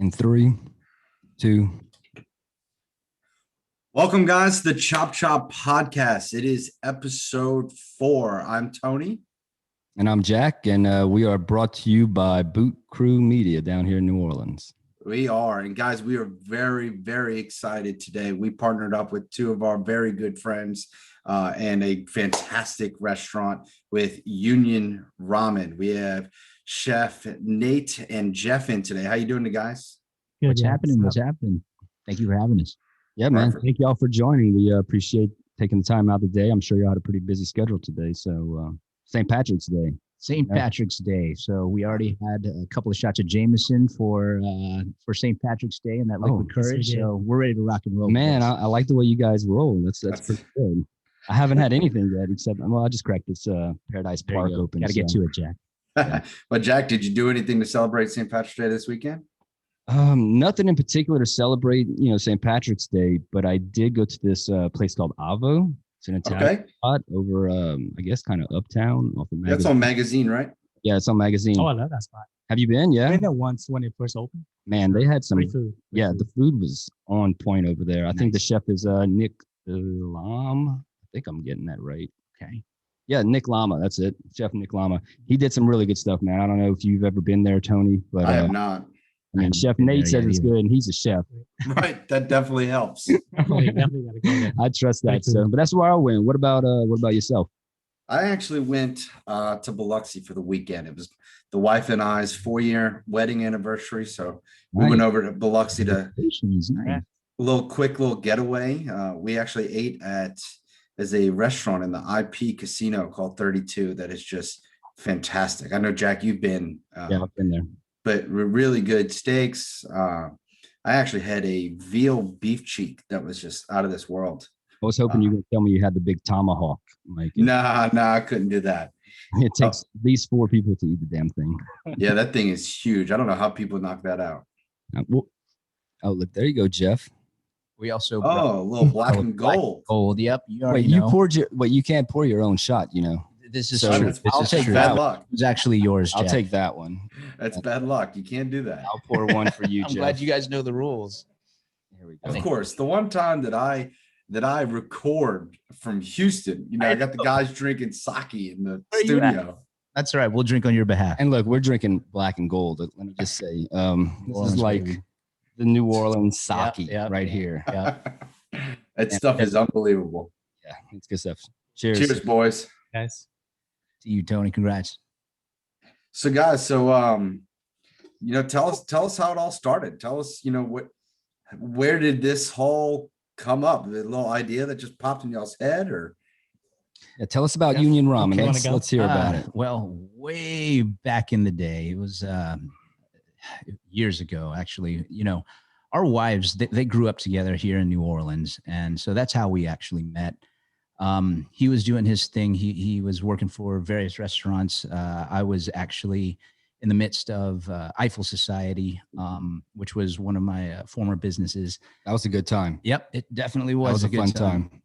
In 3, 2. Welcome, guys, to the Chop podcast. It is episode 4. I'm Tony. And I'm Jack, and we are brought to you by Boot Crew Media down here in New Orleans. We are. And guys, we are very, very excited today. We partnered up with two of our very good friends and a fantastic restaurant with Union Ramen. We have Chef Nate and Jeff in today. How you doing, guys? Good, What's happening? What's happening? Thank you for having us. Yeah, man. Perfect. Thank you all for joining. We appreciate taking the time out today. I'm sure you had a pretty busy schedule today. So St. Patrick's Day. St. Patrick's Day. So we already had a couple of shots of Jameson for St. Patrick's Day and that liquid courage. So we're ready to rock and roll. Man, I like the way you guys roll. That's pretty good. I haven't had anything yet except, I just cracked this Paradise Park open. Got to get to it, Jack. But Jack, did you do anything to celebrate St. Patrick's Day this weekend? Nothing in particular to celebrate, St. Patrick's Day, but I did go to this place called Avo. It's an Italian spot over, I guess, kind of uptown off of Magazine. That's on Magazine, right? Yeah, it's on Magazine. Oh, I love that spot. Have you been? Yeah. I've been there once when it first opened. Man, they had some Great food. Yeah, the food was on point over there. I think the chef is Nick Lama. I think I'm getting that right. Okay. Yeah, Nick Lama. That's it. Chef Nick Lama. He did some really good stuff, man. I don't know if you've ever been there, Tony, but I have not. I mean, Chef Nate says it's good, and he's a chef. Right, that definitely helps. Definitely gotta go there. I trust that. So, but that's where I went. What about yourself? I actually went to Biloxi for the weekend. It was the wife and I's 4-year wedding anniversary, so we went over to Biloxi to Nice. a quick little getaway. We actually ate as a restaurant in the IP casino called 32. That is just fantastic. I know, Jack, you've been. Yeah, I've been there. But really good steaks. I actually had a veal beef cheek that was just out of this world. I was hoping you were going to tell me you had the big tomahawk. Like, Nah, I couldn't do that. It takes at least 4 people to eat the damn thing. Yeah, that thing is huge. I don't know how people knock that out. Look, there you go, Jeff. We also Oh, a little black and gold. gold. Yep. You Wait, you can't pour your own shot, This is So true. it's- This I'll is take true. bad It luck. was actually yours, Jack. I'll take that one. That's bad luck. You can't do that. I'll pour one for you, I'm Jeff. glad you guys know the rules. Here we go. Of course, the one time that I record from Houston, I got the guys drinking sake in the Where you at? studio. That's all right. We'll drink on your behalf. And look, we're drinking black and gold. Let me just say, this Orleans, is like baby. the New Orleans sake Yep. right here. That stuff is unbelievable. Yeah, it's good stuff. Cheers. Cheers, boys. Guys. To you, Tony. Congrats. So guys, tell us how it all started. Tell us, where did this whole come up? The little idea that just popped in y'all's head, or Yeah, tell us about Union Ramen. Okay. Let's, Wanna go? let's hear about it. Well, way back in the day, it was years ago, actually. Our wives, they grew up together here in New Orleans. And so that's how we actually met. He was doing his thing. He was working for various restaurants. I was actually in the midst of Eiffel Society, which was one of my former businesses. That was a good time. Yep, it definitely That was was a good fun time.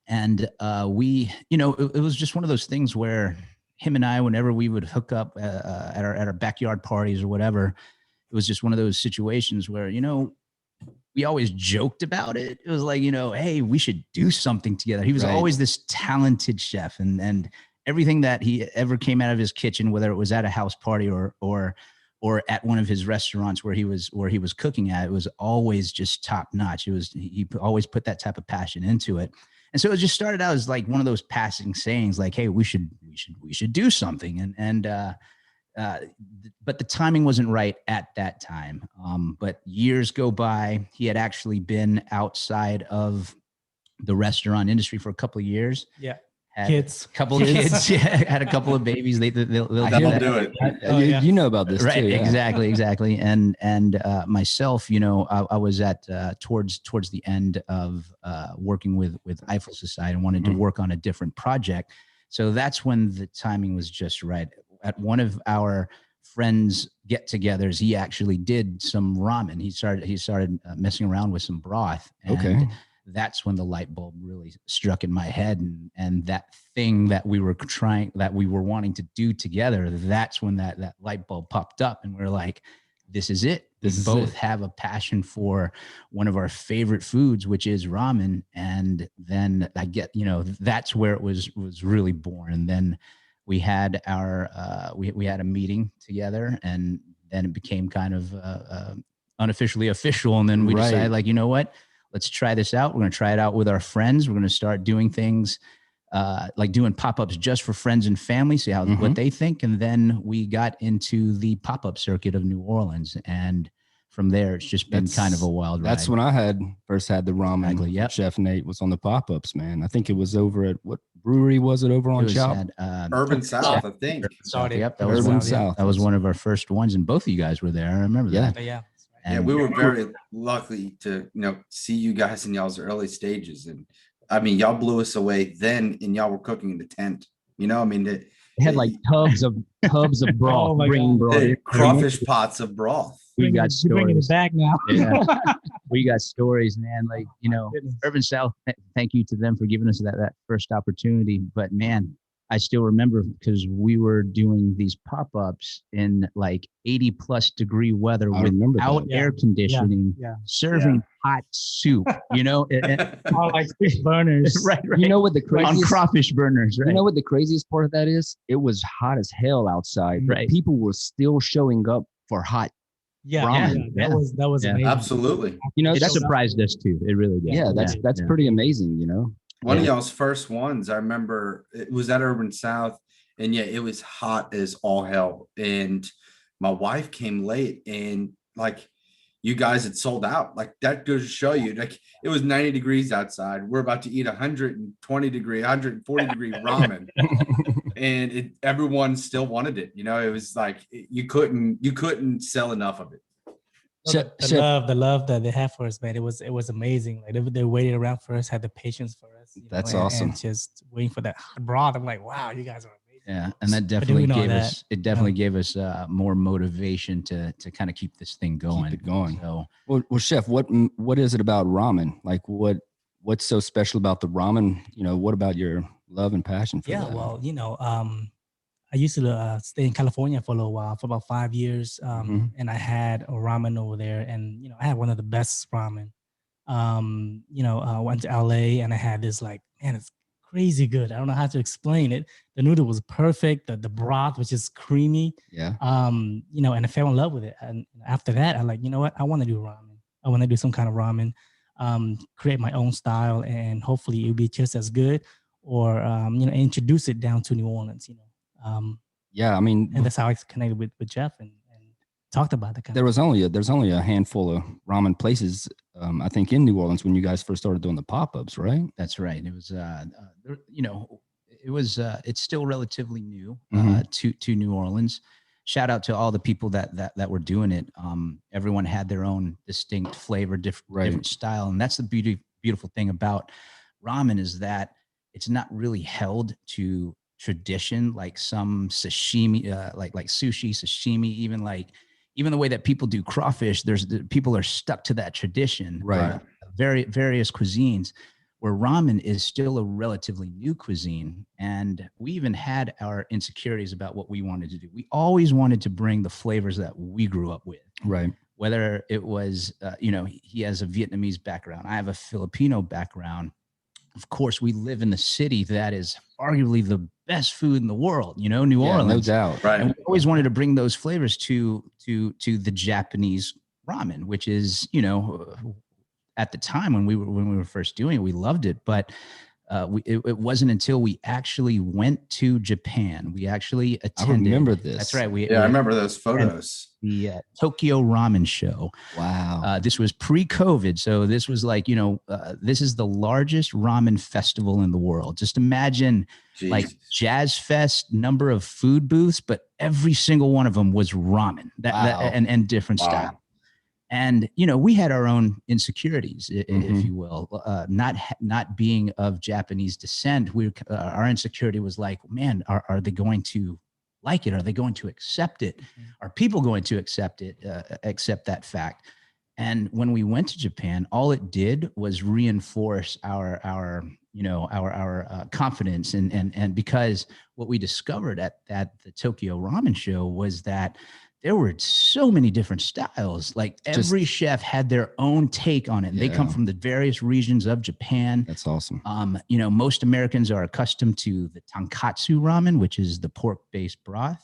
And we, it was just one of those things where him and I, whenever we would hook up at our backyard parties or whatever, it was just one of those situations where, we always joked about it. It was like, hey, we should do something together. He was Right. always this talented chef, and everything that he ever came out of his kitchen, whether it was at a house party or at one of his restaurants where he was cooking at, it was always just top notch. He always put that type of passion into it. And so it just started out as like one of those passing sayings, like, hey, we should do something. But the timing wasn't right at that time. But years go by. He had actually been outside of the restaurant industry for a couple of years. Yeah. Had Kids. a couple of kids. Yeah, had a couple of babies. They'll that'll do it. Oh, yeah. You know about this right, too. Yeah. exactly. And myself, I was at towards the end of working with Eiffel Society and wanted to work on a different project. So that's when the timing was just right. At one of our friends' get-togethers, he actually did some ramen. He started messing around with some broth. And Okay. that's when the light bulb really struck in my head, and that thing that we were wanting to do together, that's when that light bulb popped up, and we're like, this is it. We both have a passion for one of our favorite foods, which is ramen. And then I get, that's where it was really born. And then we had we had a meeting together, and then it became kind of unofficially official. And then we decided, like, you know what, let's try this out. We're going to try it out with our friends. We're going to start doing things like doing pop-ups just for friends and family, see how what they think. And then we got into the pop-up circuit of New Orleans, and from there it's just been kind of a wild ride. That's when I first had the ramen. Exactly, yep. Chef Nate was on the pop-ups, man. I think it was over at, what brewery was it over on Tchoup? Urban South, I think. Yep, that was Urban South. That was one of our first ones, and both of you guys were there. I remember that. Yeah. And we were very lucky to see you guys in y'all's early stages. And I mean, y'all blew us away then, and y'all were cooking in the tent. I mean, they had like tubs of broth, crawfish pots of broth. We got stories. Bringing it back now. Yeah. We got stories, man. Like, Urban South, thank you to them for giving us that first opportunity. But man, I still remember, because we were doing these pop-ups in like 80+ degree weather without air conditioning, serving hot soup, all like fish burners. Right. You know what the craziest, on crawfish burners, right? You know what the craziest part of that is? It was hot as hell outside. Right. People were still showing up for hot ramen. That was amazing. Absolutely. That surprised us too. It really did. Yeah, that's pretty amazing, One of y'all's first ones, I remember, it was at Urban South, and it was hot as all hell. And my wife came late, and like, you guys had sold out. Like, that goes to show you, like, it was 90 degrees outside. We're about to eat 120 degree, 140 degree ramen. And everyone still wanted it. It was like, you couldn't sell enough of it. The love that they have for us, man. It was amazing. Like, they waited around for us, had the patience for us. That's awesome. And just waiting for that broth. I'm like, wow, you guys are amazing. Yeah, and that definitely gave us more motivation to kind of keep this thing going. Keep it going. So, well, Chef, what is it about ramen? Like, what's so special about the ramen? What about your love and passion for that? Yeah, well, I used to stay in California for a little while, for about 5 years, and I had a ramen over there, and I had one of the best ramen. I went to LA, and I had this, like, man, it's crazy good. I don't know how to explain it. The noodle was perfect. The broth was just creamy. Yeah. And I fell in love with it. And after that, I like, you know what? I want to do ramen. I want to do some kind of ramen, create my own style, and hopefully it'll be just as good, or introduce it down to New Orleans. Yeah, I mean, and that's how I connected with Jeff and talked about the. There's only a handful of ramen places, I think, in New Orleans when you guys first started doing the pop-ups, right? That's right. It was, it's still relatively new to New Orleans. Shout out to all the people that were doing it. Everyone had their own distinct flavor, different style, and that's the beautiful thing about ramen, is that it's not really held to tradition like some sashimi, like sushi, sashimi, even the way that people do crawfish. People are stuck to that tradition, right? Various cuisines, where ramen is still a relatively new cuisine, and we even had our insecurities about what we wanted to do. We always wanted to bring the flavors that we grew up with, right? Whether it was, he has a Vietnamese background, I have a Filipino background. Of course, we live in the city that is arguably the best food in the world, New Orleans. No doubt. Right. And we always wanted to bring those flavors to the Japanese ramen, which is, at the time when we were first doing it, we loved it. But it wasn't until we actually went to Japan. We actually attended. I remember this. That's right. I remember those photos. The Tokyo Ramen Show. Wow. This was pre-COVID. So this was like, this is the largest ramen festival in the world. Just imagine like Jazz Fest number of food booths, but every single one of them was ramen and different style. And, we had our own insecurities, if you will, not being of Japanese descent. Our insecurity was like, man, are they going to like it? Are they going to accept it? Are people going to accept it, accept that fact? And when we went to Japan, all it did was reinforce our confidence. And because what we discovered at the Tokyo Ramen Show was that there were so many different styles. Like every chef had their own take on it. And they come from the various regions of Japan. That's awesome. You know, most Americans are accustomed to the tonkatsu ramen, which is the pork-based broth.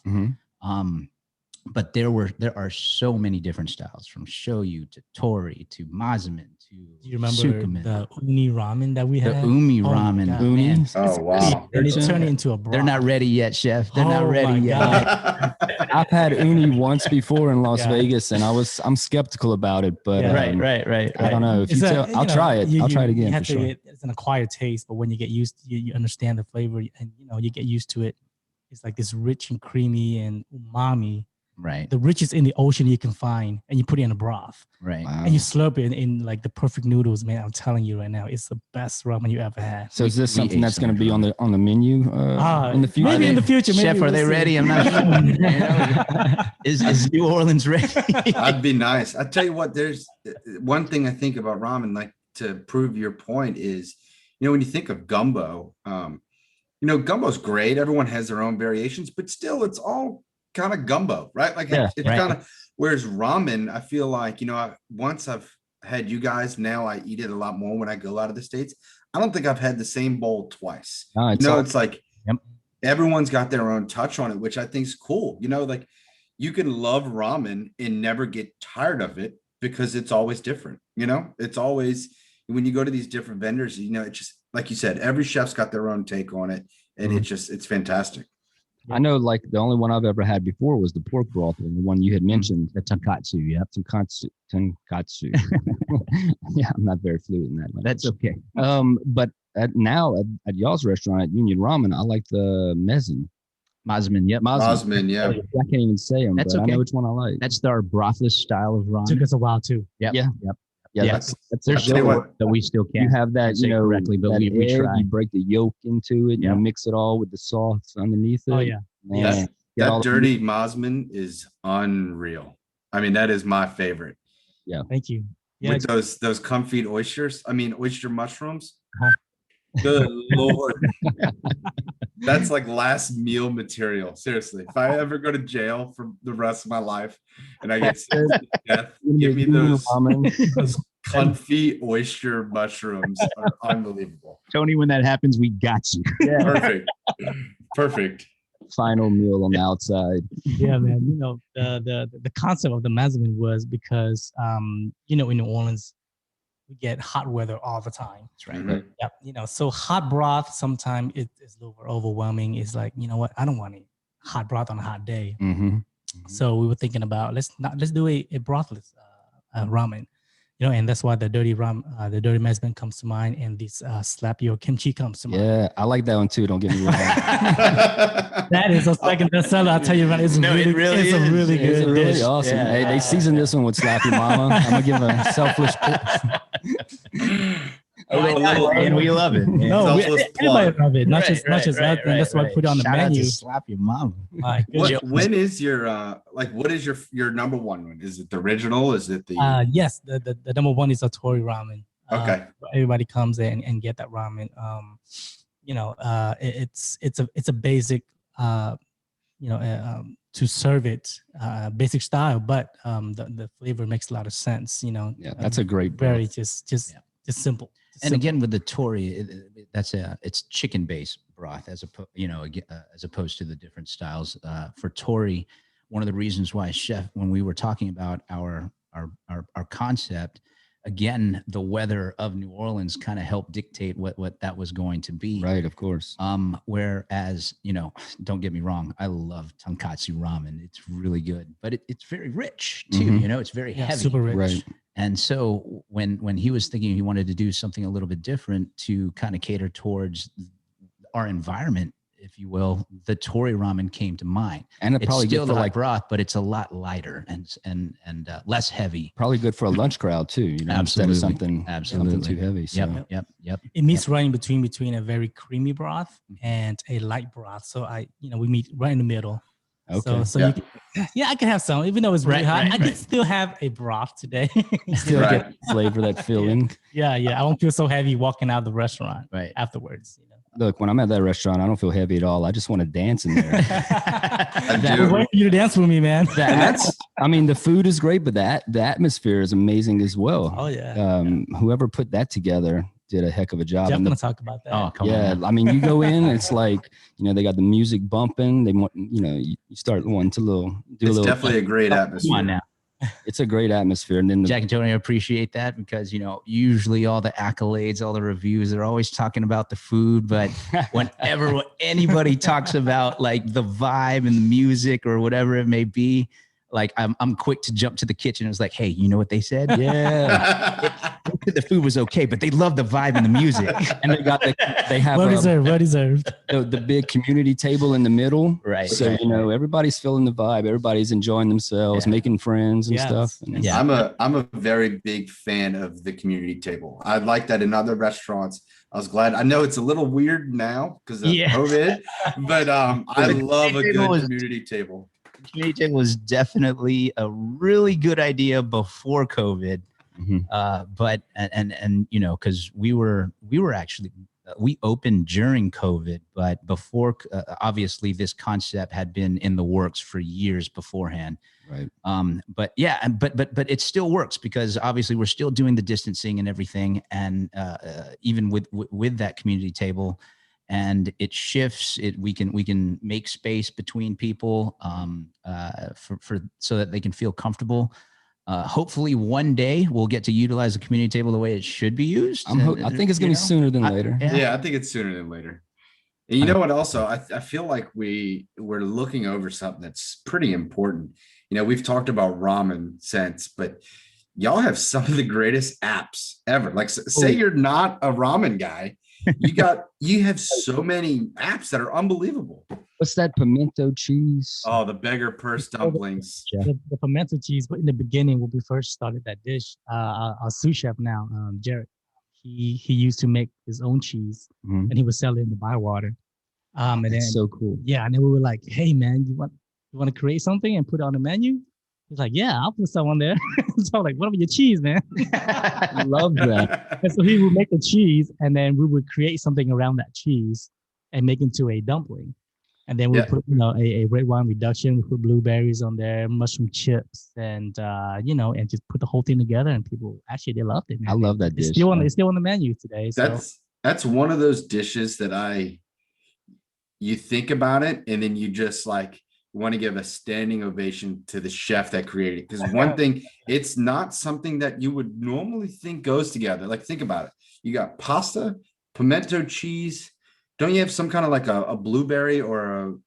But there are so many different styles, from shoyu to tori to mazemen to. Do you remember sukumen. the uni ramen that we had? The umi ramen. Uni. Oh, wow. And it turned into a broth. They're not ready yet, chef. They're not ready yet. I've had uni once before in Las Vegas, and I'm skeptical about it, but right. I don't know. If you tell, I'll try it. I'll try it again for sure. It's an acquired taste, but when you get used, you understand the flavor, and you get used to it. It's like this rich and creamy and umami. Right. The richest in the ocean you can find, and you put it in a broth. Right. Wow. And you slurp it in like the perfect noodles, man. I'm telling you right now, it's the best ramen you ever had. So is this something that's going to be on the menu in the future? Maybe in the future. Maybe Chef, are they ready? I'm not sure. Is New Orleans ready? That'd be nice. I tell you what, there's one thing I think about ramen, like to prove your point is, when you think of gumbo, gumbo's great. Everyone has their own variations, but still it's all kind of gumbo, right? Like it's kind of, whereas ramen, I feel like, once I've had you guys, now I eat it a lot more when I go out of the States. I don't think I've had the same bowl twice. It's like everyone's got their own touch on it, which I think is cool. Like you can love ramen and never get tired of it because it's always different. It's always, when you go to these different vendors, it's just like you said, every chef's got their own take on it, and it's fantastic. I know, like the only one I've ever had before was the pork broth, and the one you had mentioned, the tonkatsu. Yeah, tonkatsu. Yeah, I'm not very fluent in that. That's okay. But now at y'all's restaurant at Union Ramen, I like the mazemen. Yep. Mazemen, yeah. I can't even say them. That's but okay. I know which one I like. That's our brothless style of ramen. Took us a while too. Yep. Yeah, that's there's that we still can't. You have that, correctly, but we try. You break the yolk into it, you mix it all with the sauce underneath it. Oh yeah, that dirty mazemen is unreal. I mean, that is my favorite. Yeah, thank you. Yeah, with those confit oysters. I mean, oyster mushrooms. Good Lord, that's like last meal material. Seriously, if I ever go to jail for the rest of my life and I get sentenced to death, give me those confit oyster mushrooms. Are unbelievable. Tony, when that happens, we got you. Yeah. Perfect. Final meal on the outside. Yeah, man. The concept of the mazemen was because in New Orleans, we get hot weather all the time. That's right. Mm-hmm. Yep. So hot broth sometimes it's a little overwhelming. It's like, what? I don't want any hot broth on a hot day. Mm-hmm. So we were thinking about let's do a brothless ramen. And that's why the dirty mazemen comes to mind, and this slap your kimchi comes to mind. Yeah, I like that one too. Don't get me wrong. That is a second bestseller. I'll tell you about it. It's really good. It's really dish. awesome. Yeah. Hey, they seasoned this one with Slap Your Mama. I'm gonna give a selfless. And we love it. No, everybody love it. Not just us. That's why I put it on the menu. Slap your mom. When is your what is your number one one? Is it the original? Is it the yes, the number one is a tori ramen. Okay. Everybody comes in and get that ramen. It's a basic to serve it basic style, but the flavor makes a lot of sense. Yeah, that's a great very just simple. And again, with the tori, it's chicken based broth as opposed to the different styles. For tori, one of the reasons why chef, when we were talking about our concept, again, the weather of New Orleans kind of helped dictate what that was going to be. Right, of course. Whereas, don't get me wrong, I love tonkatsu ramen. It's really good, but it's very rich too. Mm-hmm. It's very heavy, super rich. Right. And so when he was thinking he wanted to do something a little bit different to kind of cater towards our environment, if you will, the tori ramen came to mind. And it's probably still like broth, but it's a lot lighter and less heavy. Probably good for a lunch crowd too, instead of something too heavy. So. Yep. It meets right in between a very creamy broth and a light broth. So we meet right in the middle. Okay. So I can have some, even though it's really hot. I can still have a broth today. Still get flavor, that filling. Yeah. I won't feel so heavy walking out of the restaurant afterwards. Look, when I'm at that restaurant, I don't feel heavy at all. I just want to dance in there. I'm waiting for you to dance with me, man. I mean, the food is great, but the atmosphere is amazing as well. Oh yeah. Whoever put that together did a heck of a job. I'm gonna talk about that. Oh, come on. I mean, you go in, it's like, they got the music bumping. They want, you start wanting to It's definitely a great atmosphere. Come on now. It's a great atmosphere. And then Jack and Tony appreciate that because, usually all the accolades, all the reviews, they're always talking about the food. But whenever anybody talks about like the vibe and the music or whatever it may be, like I'm quick to jump to the kitchen. It's like, hey, you know what they said? Yeah. The food was okay, but they love the vibe and the music. And they have well deserved. The big community table in the middle. Right. So, everybody's feeling the vibe. Everybody's enjoying themselves, making friends and stuff. And I'm a very big fan of the community table. I like that in other restaurants. I was glad. I know it's a little weird now because of COVID, but I love a good community table. Community table was definitely a really good idea before COVID. Mm-hmm. But because we were actually we opened during COVID, but before obviously this concept had been in the works for years beforehand. Right. But it still works because obviously we're still doing the distancing and everything, and even with that community table, and it shifts. We can make space between people for so that they can feel comfortable. Hopefully one day we'll get to utilize the community table the way it should be used. I think it's going to be sooner than later. Yeah, I think it's sooner than later. And you know what? Also, I feel like we're looking over something that's pretty important. We've talked about ramen since, but y'all have some of the greatest apps ever. Like say you're not a ramen guy. You have so many apps that are unbelievable. What's that pimento cheese? Oh, the beggar purse dumplings. The pimento cheese, but in the beginning when we first started that dish, our sous chef now, Jared, he used to make his own cheese, and he was selling it in the Bywater. And That's then so cool. Yeah, and then we were like, "Hey man, you want to create something and put it on the menu?" He's like, "Yeah, I'll put some on there." So I'm like, "What about your cheese, man?" I love that. And so he would make the cheese, and then we would create something around that cheese and make it into a dumpling. And then we put, a red wine reduction. We put blueberries on there, mushroom chips, and and just put the whole thing together. And people they loved it, man. I love that dish. It's still on the menu today. That's one of those dishes that you think about it, and then you just like want to give a standing ovation to the chef that created it. Because one thing, it's not something that you would normally think goes together. Like think about it. You got pasta, pimento cheese. Don't you have some kind of like a blueberry or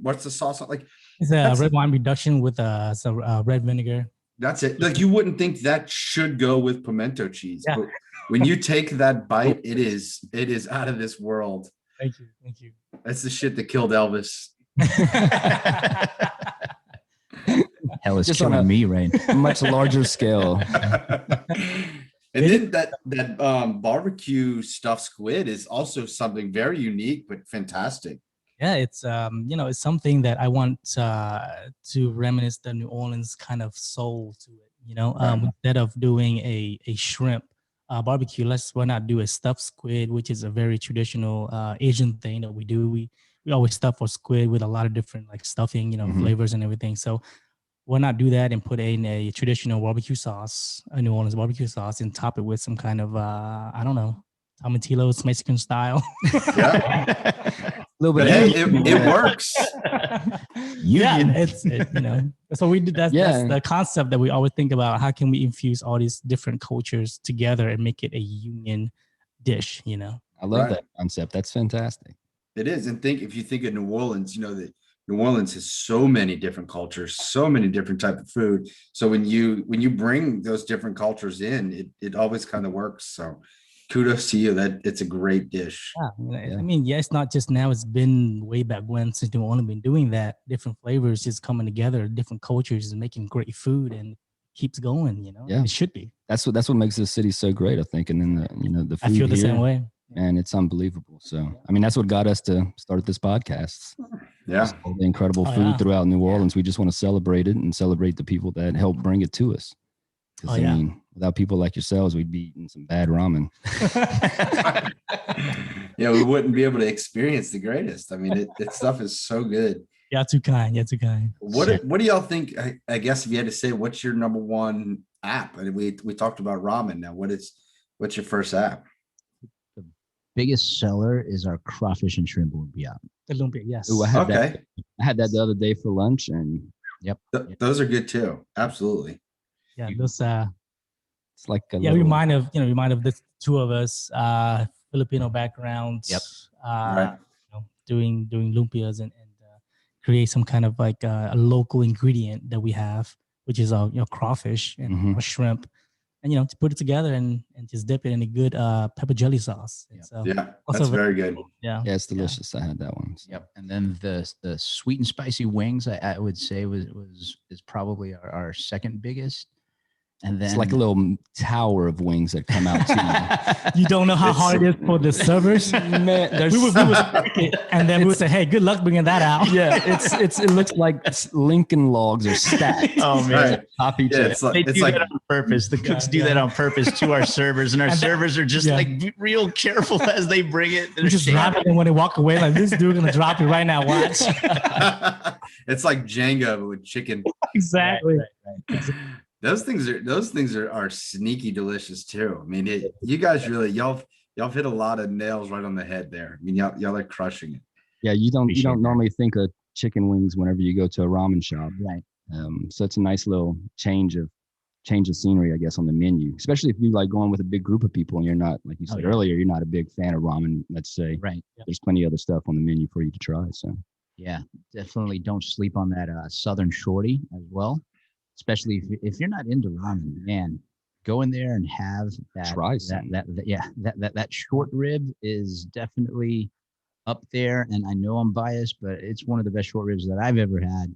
what's the sauce like? It's a red wine reduction with some red vinegar. That's it. Like you wouldn't think that should go with pimento cheese, but when you take that bite, it is out of this world. Thank you. That's the shit that killed Elvis. Hell is just killing me, right? Much larger scale. And then that barbecue stuffed squid is also something very unique but fantastic. Yeah, it's it's something that I want to reminisce the New Orleans kind of soul to it. Instead of doing a shrimp barbecue, why not do a stuffed squid, which is a very traditional Asian thing that we do. We always stuff our squid with a lot of different like stuffing, flavors and everything. So why not do that and put in a traditional barbecue sauce, a New Orleans barbecue sauce, and top it with some kind of, I don't know, tomatillos Mexican style. Yeah. A little bit. Hey, it works. So we did that. That's the concept that we always think about. How can we infuse all these different cultures together and make it a union dish, I love that concept. That's fantastic. It is. And if you think of New Orleans, that New Orleans has so many different cultures, so many different types of food. So when you bring those different cultures in, it always kind of works. So kudos to you. That it's a great dish. Yeah. I mean, it's not just now. It's been way back when since New Orleans been doing that. Different flavors just coming together, different cultures and making great food, and keeps going. Yeah, it should be. That's what makes this city so great. I think, and then the food. I feel the here, same way. And it's unbelievable. So, I mean, that's what got us to start this podcast. Yeah. All the incredible food throughout New Orleans. We just want to celebrate it and celebrate the people that helped bring it to us. 'Cause, I mean, without people like yourselves, we'd be eating some bad ramen. Yeah, we wouldn't be able to experience the greatest. I mean, it stuff is so good. Yeah, too kind. Yeah, too kind. What do y'all think? I guess if you had to say, what's your number one app? And we talked about ramen. Now, what's your first app? The biggest seller is our crawfish and shrimp lumpia. The lumpia, yes. Ooh, I had that the other day for lunch, and those are good too. Absolutely. Yeah, those it's like remind of the two of us, Filipino backgrounds. Yep. Right. Doing lumpias and create some kind of like a local ingredient that we have, which is crawfish and shrimp, and to put it together and just dip it in a good pepper jelly sauce. So that's very good. Yeah, it's delicious. I had that one. So. Yep. And then the sweet and spicy wings, I would say is probably our second biggest. And then it's like a little tower of wings that come out to you. You don't know how hard it is for the servers. Man, we would and then we would say, "Hey, good luck bringing that out." Yeah, it looks like Lincoln logs are stacked. Oh man, top each other. They do that on purpose. The cooks do that on purpose to our servers, and our servers are just like real careful as they bring it. They're just drop it, and when they walk away, like this dude gonna drop it right now. Watch. It's like Jenga with chicken. Exactly. Right. Those things are sneaky delicious too. I mean, you guys really y'all hit a lot of nails right on the head there. I mean, y'all are crushing it. Yeah, you don't normally think of chicken wings whenever you go to a ramen shop, right? So it's a nice little change of scenery, I guess, on the menu, especially if you like going with a big group of people and you're not, like you said earlier, you're not a big fan of ramen. Let's say, right? There's plenty of other stuff on the menu for you to try. So yeah, definitely don't sleep on that Southern shorty as well. Especially if you're not into ramen, man, go in there and have that. Try that short rib is definitely up there. And I know I'm biased, but it's one of the best short ribs that I've ever had.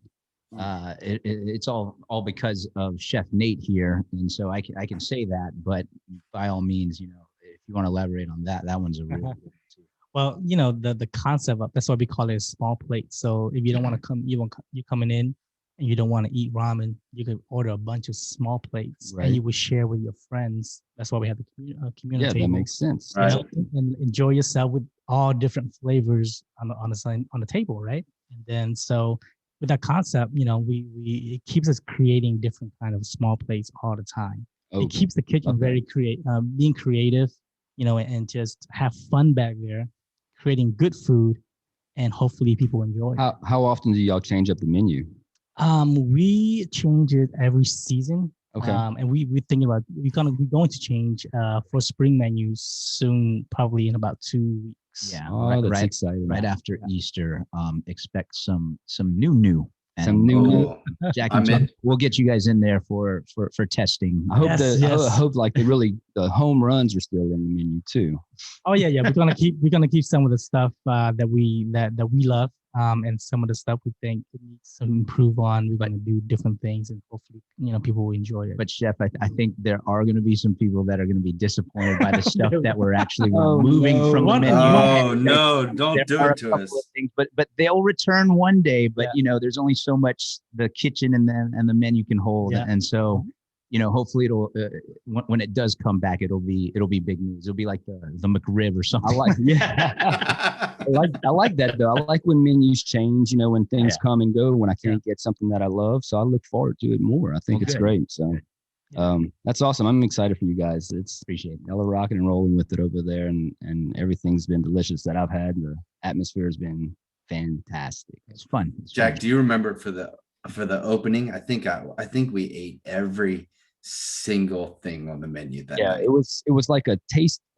It's all because of Chef Nate here, and so I can say that. But by all means, if you want to elaborate on that one's a real good one too. Well, the concept of that's why we call it a small plate. So if you don't want to come, you're coming in. And you don't want to eat ramen, you could order a bunch of small plates and you would share with your friends. That's why we have the community. Yeah, table. That makes sense. Right. And enjoy yourself with all different flavors on the table, right? And then so with that concept, it keeps us creating different kind of small plates all the time. It keeps the kitchen very being creative, and just have fun back there, creating good food, and hopefully people enjoy it. How often do y'all change up the menu? We change it every season. Okay. And we're thinking about we're going to change for spring menus soon, probably in about 2 weeks. Yeah, that's exciting. Right after Easter, expect some new. And some new. Jack and Tom, we'll get you guys in there for testing. I hope I hope like the home runs are still in the menu too. Oh yeah. We're gonna keep some of the stuff that we love. And some of the stuff we think needs some improve on. We're going to do different things, and hopefully, people will enjoy it. But Chef, I think there are going to be some people that are going to be disappointed by the stuff that we're actually removing from the menu. Oh no! Don't do it to us. Things, but they'll return one day. But there's only so much the kitchen and the menu can hold, and so. Hopefully it'll when it does come back, it'll be big news. It'll be like the McRib or something. I like that though. I like when menus change. When things come and go. When I can't get something that I love, so I look forward to it more. I think it's great. So that's awesome. I'm excited for you guys. Appreciate it. Y'all are rocking and rolling with it over there, and everything's been delicious that I've had. The atmosphere has been fantastic. It's fun. Jack, do you remember for the opening? I think we ate every single thing on the menu that night. It was like a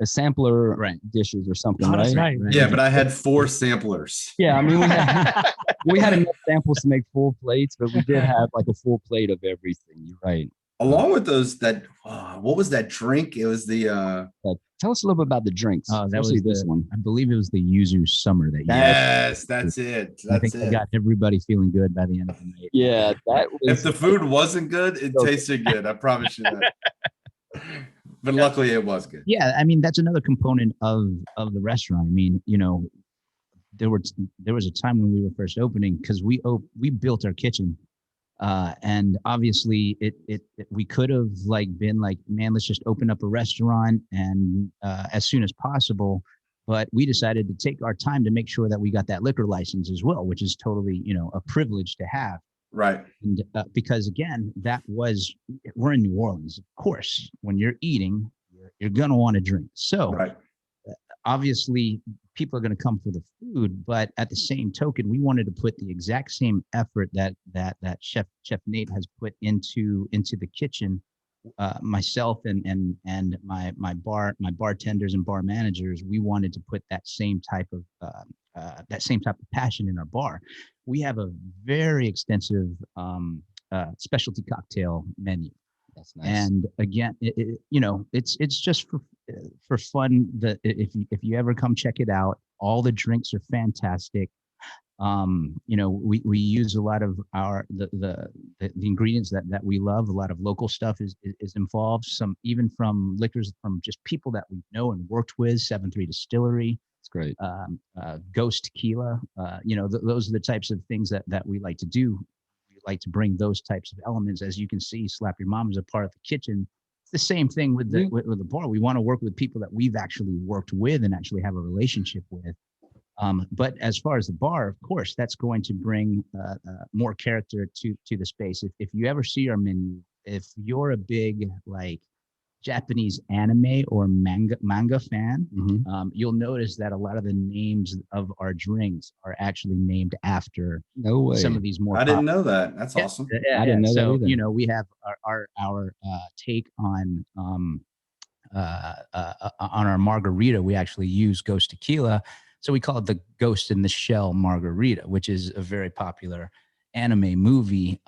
sampler dishes or something, right? Yeah, but I had 4 samplers. Yeah, I mean we had enough samples to make full plates, but we did have like a full plate of everything. You're right. Along with those, what was that drink? It was the tell us a little bit about the drinks. That was this one. I believe it was the Yuzu Summer that you Yes, that's it. I think I got everybody feeling good by the end of the night. Yeah, that was, if the food wasn't good, it tasted good. I promise you that. But luckily it was good. Yeah, I mean that's another component of the restaurant. I mean, there was a time when we were first opening because we built our kitchen And obviously we could have like been like, man, let's just open up a restaurant and as soon as possible. But we decided to take our time to make sure that we got that liquor license as well, which is totally, a privilege to have. Right. And because again, we're in New Orleans. Of course, when you're eating, you're going to want to drink. So Right. Obviously people are going to come for the food, but at the same token, we wanted to put the exact same effort that Chef Nate has put into the kitchen. Myself and my bartenders and bar managers, we wanted to put that same type of passion in our bar. We have a very extensive specialty cocktail menu. That's nice. And again, it's just for fun. If you ever come check it out, all the drinks are fantastic. We use a lot of the ingredients that we love. A lot of local stuff is involved. Some even from liquors from just people that we know and worked with. 7-3 Distillery. It's great. Ghost Tequila. Those are the types of things that we like to do. We like to bring those types of elements. As you can see, Slap Your Mom is a part of the kitchen. It's the same thing with the bar. We want to work with people that we've actually worked with and actually have a relationship with. But as far as the bar, of course, that's going to bring more character to the space. If you ever see our menu, if you're a big like Japanese anime or manga fan, you'll notice that a lot of the names of our drinks are actually named after some of these more. I didn't know that. That's awesome. I didn't know that either. We have our take on our margarita. We actually use Ghost Tequila. So we call it the Ghost in the Shell Margarita, which is a very popular anime movie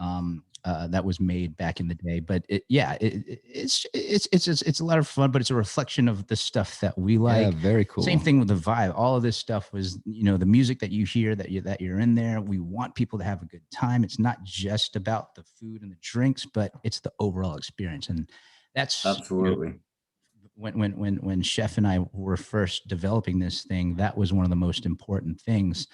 that was made back in the day. But it's a lot of fun, but it's a reflection of the stuff that we like. Yeah, very cool. Same thing with the vibe. All of this stuff was, the music that you hear, that you're in there. We want people to have a good time. It's not just about the food and the drinks, but it's the overall experience, and that's absolutely. When Chef and I were first developing this thing, that was one of the most important things,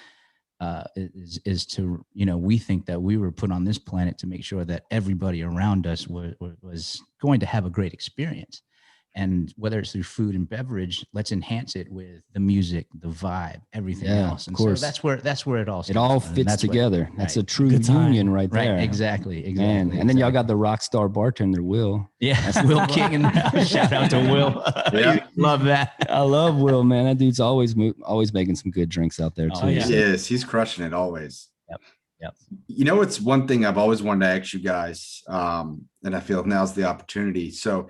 is to, we think that we were put on this planet to make sure that everybody around us was going to have a great experience. And whether it's through food and beverage, let's enhance it with the music, the vibe, everything else. And of course, so that's where it all starts. It all fits together. That's a true union right there. Right, exactly. Man. And then y'all got the rock star bartender, Will. Yeah, that's Will King. And shout out to Will. Yeah. Love that. I love Will, man. That dude's always making some good drinks out there too. Oh, yeah. Yes, he's crushing it always. Yep. It's one thing I've always wanted to ask you guys, and I feel now's the opportunity. So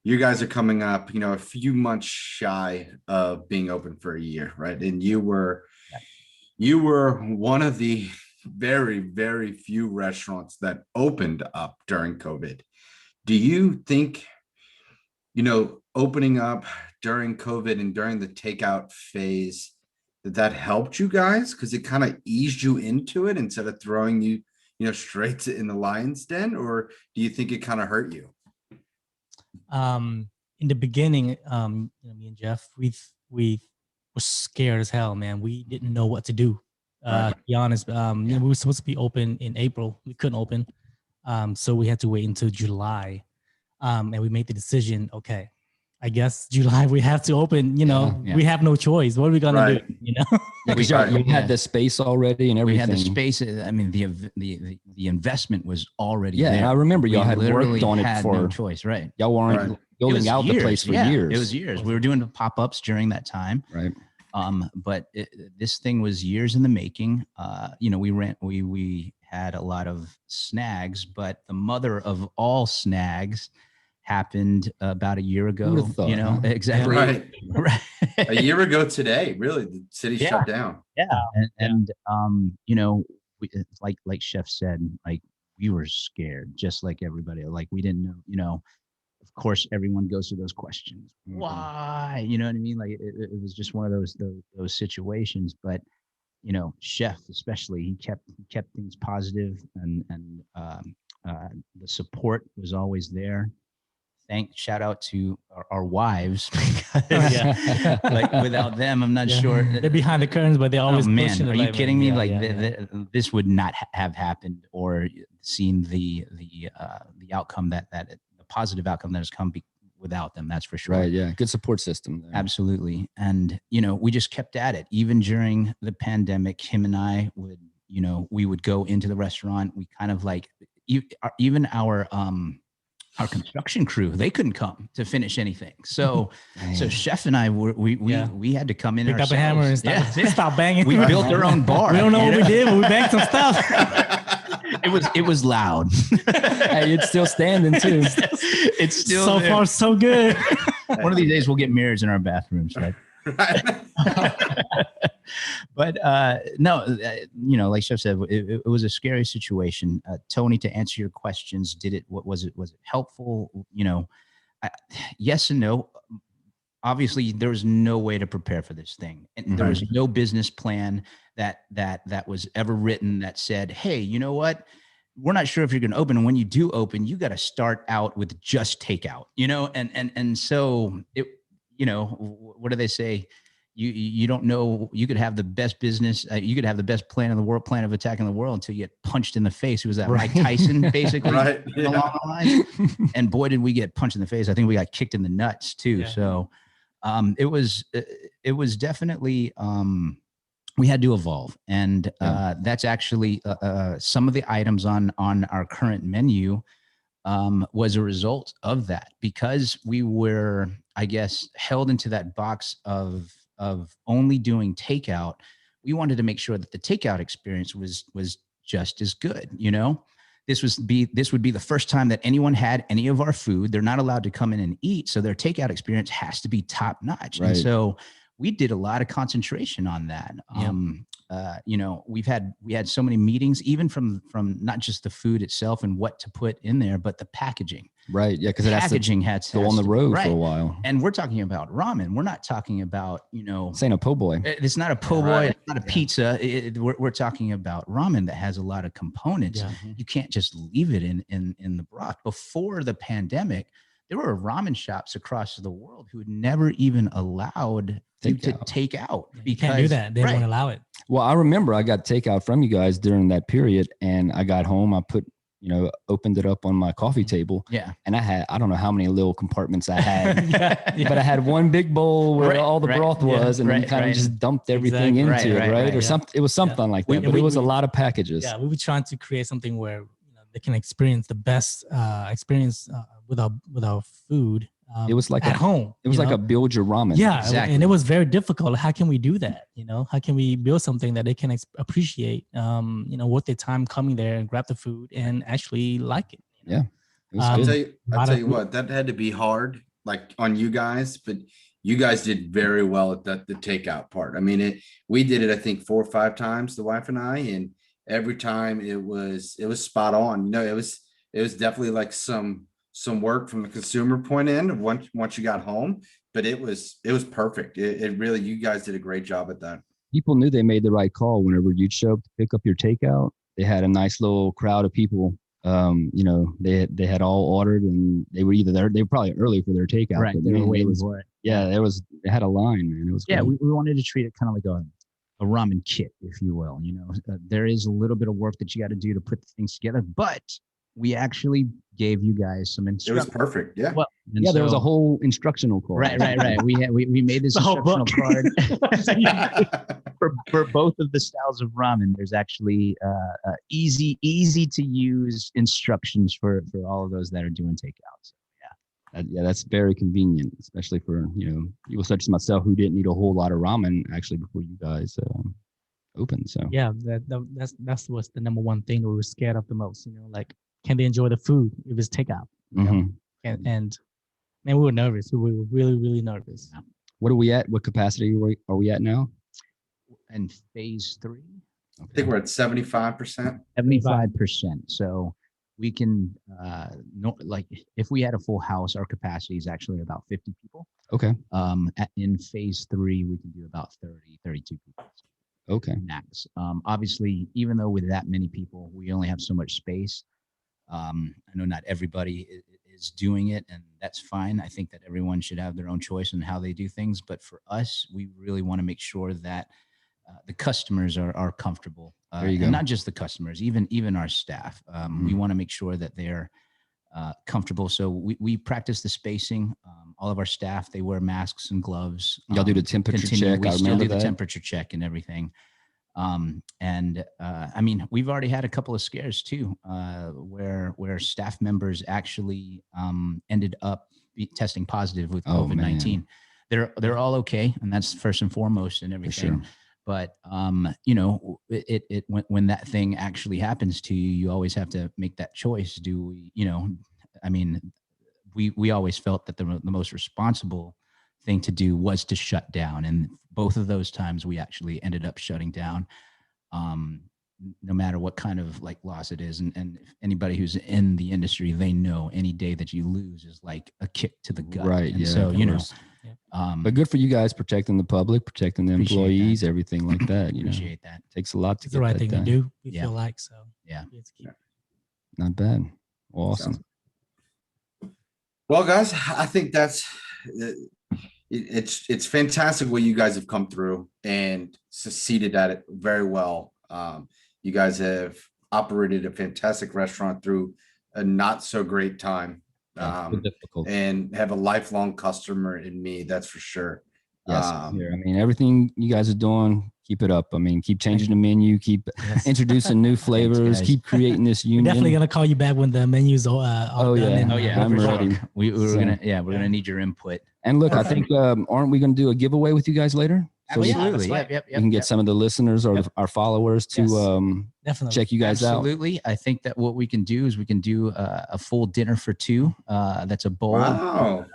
you guys are coming up, a few months shy of being open for a year, right? And you were one of the very, very few restaurants that opened up during COVID. Do you think, opening up during COVID and during the takeout phase, that helped you guys? Because it kind of eased you into it instead of throwing you, straight in the lion's den? Or do you think it kind of hurt you? In the beginning, me and Jeff, we were scared as hell, man. We didn't know what to do. To be honest, we were supposed to be open in April. We couldn't open, so we had to wait until July. And we made the decision. Okay, I guess July we have to open. We have no choice. What are we gonna do? Because you had the space already and everything. We had the space. I mean, the investment was already there. Yeah, I remember y'all had worked on it for no choice, right? Y'all weren't building out the place for years. It was years. We were doing the pop-ups during that time, right? But this thing was years in the making. We had a lot of snags, but the mother of all snags happened about a year ago. Thought, exactly. Right. A year ago today, really, the city shut down. Yeah. And like Chef said, like we were scared, just like everybody. Like we didn't know, of course, everyone goes through those questions. Why? You know what I mean? Like it was just one of those situations. But Chef especially, he kept things positive, and the support was always there shout out to our wives because like without them, I'm not sure. They're behind the curtains, but they're always pushing. Are you kidding me? This would not have happened or seen the outcome that the positive outcome that has come without them. That's for sure. Right. Yeah. Good support system there. Absolutely. And, we just kept at it. Even during the pandemic, him and I would, we would go into the restaurant. We kind of like, even our construction crew, they couldn't come to finish anything. So Chef and I we had to come in. Pick up a hammer and stop banging. We built our own bar. We don't know what we did, but we banged some stuff. It was loud. Hey, it's still standing too. It's still so there. far so good. One of these days we'll get mirrors in our bathrooms, right? But no, like Chef said, it was a scary situation. Tony, to answer your questions, was it helpful? Yes and no. Obviously, there was no way to prepare for this thing, and there was no business plan that was ever written that said, "Hey, you know what? We're not sure if you're going to open, and when you do open, you got to start out with just takeout." And so it. What do they say? You don't know. You could have the best business. You could have the best plan of attack in the world until you get punched in the face. Who was that? Right. Mike Tyson, basically, along the line. And boy, did we get punched in the face. I think we got kicked in the nuts too. Yeah. So it was definitely we had to evolve, and that's actually some of the items on our current menu. Was a result of that, because we were, I guess, held into that box of only doing takeout. We wanted to make sure that the takeout experience was just as good. This would be the first time that anyone had any of our food. They're not allowed to come in and eat, so their takeout experience has to be top notch. Right. And so we did a lot of concentration on that. We had so many meetings, even from not just the food itself and what to put in there, but the packaging. Right. Yeah. Because packaging had to go on the road for a while. And we're talking about ramen. We're not talking about, this ain't a po' boy. It's not a po' boy. It's not a pizza. We're talking about ramen that has a lot of components. Yeah. You can't just leave it in the broth. Before the pandemic, there were ramen shops across the world who had never even allowed you to take out. You can't do that. They won't allow it. Well, I remember I got takeout from you guys during that period, and I got home. I opened it up on my coffee table. Yeah. And I don't know how many little compartments I had, but I had one big bowl where all the broth was, and then kind of just dumped everything into it, right? Or something. It was something like that, but it was a lot of packages. Yeah. We were trying to create something where they can experience the best experience with our food. It was like at home. It was like a build your ramen. Yeah, exactly. And it was very difficult. How can we do that? How can we build something that they can appreciate? Worth their time coming there and grab the food and actually like it. Yeah, it was I'll tell you what, that had to be hard, like on you guys, but you guys did very well at the takeout part. I mean, we did it, I think 4 or 5 times, the wife and I, and every time it was spot on. It was definitely like some work from the consumer point in once you got home, but it was perfect. It really, you guys did a great job at that. People knew they made the right call whenever you'd show up to pick up your takeout. They had a nice little crowd of people. They had all ordered, and they were either there. They were probably early for their takeout. Right. They were waiting for it. Yeah, they had a line, man. It was great. We wanted to treat it kind of like a ramen kit, if you will. There is a little bit of work that you got to do to put the things together, but we actually gave you guys some instructions. It was perfect. Yeah. Well, there was a whole instructional card. Right. We made this instructional card for both of the styles of ramen. There's actually easy to use instructions for all of those that are doing takeout. So, that's very convenient, especially for people such as myself who didn't eat a whole lot of ramen actually before you guys opened. So that's what's the number one thing that we were scared of the most. Like, can they enjoy the food if it's takeout? And we were nervous. We were really, really nervous. What are we at? What capacity are we at now? In phase 3, I think we're at 75%. 75%. So we can, if we had a full house, our capacity is actually about 50 people. Okay. In phase 3, we can do about 30, 32 people. Okay. Max. Obviously, even though with that many people, we only have so much space. I know not everybody is doing it, and that's fine. I think that everyone should have their own choice in how they do things. But for us, we really want to make sure that the customers are comfortable, and not just the customers, even our staff. We want to make sure that they're comfortable. So we practice the spacing. All of our staff, they wear masks and gloves. Y'all do the temperature check. We still do the temperature check and everything. I mean, we've already had a couple of scares too, where staff members actually ended up testing positive with COVID-19. They're all okay, and that's first and foremost and everything. Sure. But you know, when that thing actually happens to you, you always have to make that choice. Do we, you know, I mean, we always felt that the most responsible thing to do was to shut down, and both of those times we actually ended up shutting down, no matter what kind of like loss it is. And if anybody who's in the industry, they know any day that you lose is like a kick to the gut. Right. And so, you know, but good for you guys protecting the public, protecting the employees, everything like that. You appreciate know, that. Takes a lot to it's get the right that thing done. to do. We feel like so. Yeah. Not bad. Awesome. Well, guys, I think that's it's fantastic what you guys have come through and succeeded at it very well. You guys have operated a fantastic restaurant through a not so great time, difficult, and have a lifelong customer in me. That's for sure. Yes, I mean, everything you guys are doing, keep it up. I mean, keep changing the menu, keep introducing new flavors, keep creating this union. We're definitely gonna call you back when the menus are all done. I'm ready. We're gonna need your input. And look, I think aren't we gonna do a giveaway with you guys later? So Absolutely. We can get some of the listeners or our followers to definitely check you guys out. Absolutely. I think that what we can do is we can do a full dinner for two. That's a bowl. Wow.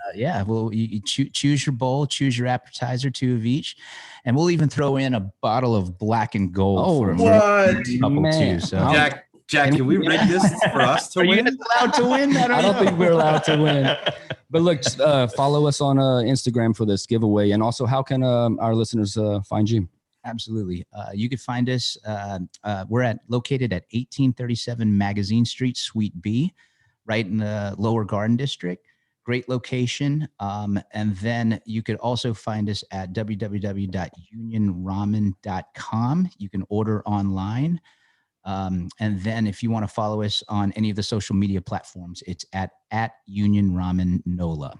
Well, you choose your bowl, choose your appetizer, two of each, and we'll even throw in a bottle of Black and Gold for what? a couple too. So Jack, can we rig this for us to win? Are you allowed to win? I don't think we're allowed to win. But look, follow us on Instagram for this giveaway. And also, how can our listeners find you? Absolutely. You could find us. We're located at 1837 Magazine Street, Suite B, right in the Lower Garden District. Great location. And then you could also find us at www.unionramen.com. You can order online. And then if you want to follow us on any of the social media platforms, it's at Union Ramen NOLA.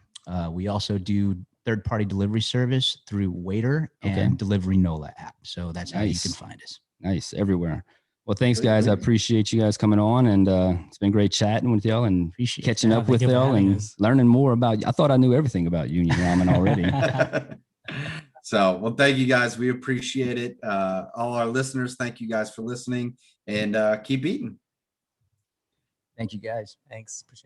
We also do third-party delivery service through Waiter and Delivery NOLA app. So that's how you can find us. Nice. Everywhere. Well, thanks, guys. I appreciate you guys coming on, and it's been great chatting with y'all and catching up with y'all and learning more about you. I thought I knew everything about Union Ramen already. So, well, thank you guys. We appreciate it. All our listeners, thank you guys for listening, and keep eating. Thank you, guys. Thanks. Appreciate it.